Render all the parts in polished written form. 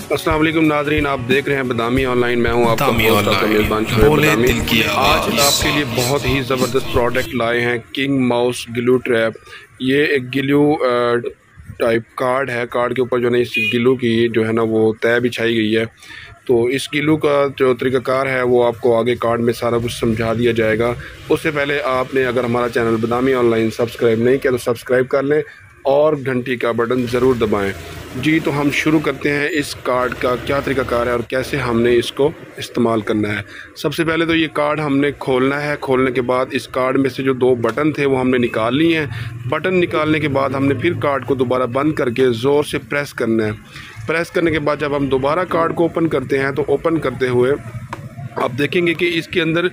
अस्सलाम वालेकुम नाजरीन, आप देख रहे हैं बदामी ऑनलाइन। मैं हूं आपका होस्ट मेज़बान बदामी। आज आपके लिए बहुत ही ज़बरदस्त प्रोडक्ट लाए हैं, किंग माउस ग्लू ट्रैप। ये एक ग्लू टाइप कार्ड है। कार्ड के ऊपर जो है ना इस ग्लू की जो है ना वो तय बिछाई गई है। तो इस ग्लू का जो तरीक़ाकार है वो आपको आगे कार्ड में सारा कुछ समझा दिया जाएगा। उससे पहले आपने अगर हमारा चैनल बदामी ऑनलाइन सब्सक्राइब नहीं किया तो सब्सक्राइब कर लें और घंटी का बटन ज़रूर दबाएं। जी, तो हम शुरू करते हैं इस कार्ड का क्या तरीक़ाकार है और कैसे हमने इसको इस्तेमाल करना है। सबसे पहले तो ये कार्ड हमने खोलना है। खोलने के बाद इस कार्ड में से जो दो बटन थे वो हमने निकाल लिए हैं। बटन निकालने के बाद हमने फिर कार्ड को दोबारा बंद करके ज़ोर से प्रेस करना है। प्रेस करने के बाद जब हम दोबारा कार्ड को ओपन करते हैं तो ओपन करते हुए आप देखेंगे कि इसके अंदर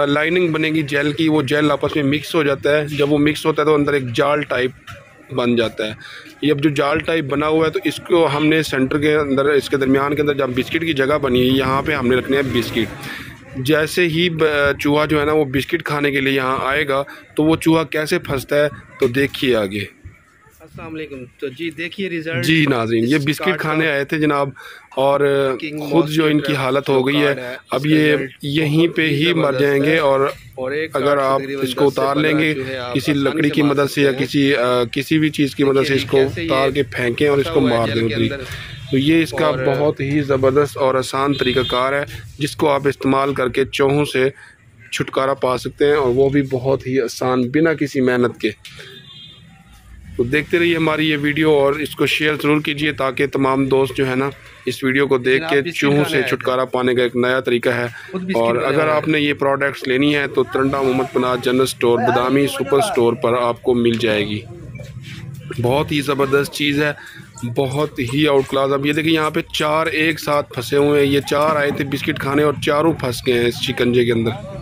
लाइनिंग बनेगी जेल की। वो जेल आपस में मिक्स हो जाता है। जब वो मिक्स होता है तो अंदर एक जाल टाइप बन जाता है। ये अब जो जाल टाइप बना हुआ है तो इसको हमने सेंटर के अंदर, इसके दरमियान के अंदर जब बिस्किट की जगह बनी है यहाँ पे हमने रखने हैं बिस्किट। जैसे ही चूहा जो है ना वो बिस्किट खाने के लिए यहाँ आएगा तो वो चूहा कैसे फंसता है तो देखिए आगे। अस्सलाम वालेकुम। तो जी देखिए रिजल्ट। जी नाज़रीन, ये बिस्किट खाने आए थे जनाब और ख़ुद जो इनकी हालत हो गई है, अब ये यहीं पे ही मर जाएंगे। और अगर आप इसको उतार लेंगे किसी लकड़ी की मदद से या किसी भी चीज़ की मदद से इसको उतार के फेंकें और इसको मार दें उधर ही, तो ये इसका बहुत ही ज़बरदस्त और आसान तरीक़ाकार है जिसको आप इस्तेमाल करके चूहों से छुटकारा पा सकते हैं, और वो भी बहुत ही आसान, बिना किसी मेहनत के। तो देखते रहिए हमारी ये वीडियो और इसको शेयर ज़रूर कीजिए ताकि तमाम दोस्त जो है ना इस वीडियो को देख के चूहों से छुटकारा पाने का एक नया तरीका है। और अगर आपने ये प्रोडक्ट्स लेनी है तो तरंडा मोहम्मद पनाह जनरल स्टोर बदामी सुपर स्टोर पर आपको मिल जाएगी। बहुत ही ज़बरदस्त चीज़ है, बहुत ही आउट क्लास। अब ये देखिए यहाँ पे 4 एक साथ फंसे हुए हैं। ये 4 आए थे बिस्किट खाने और चारों फंस गए हैं इस शिकंजे के अंदर।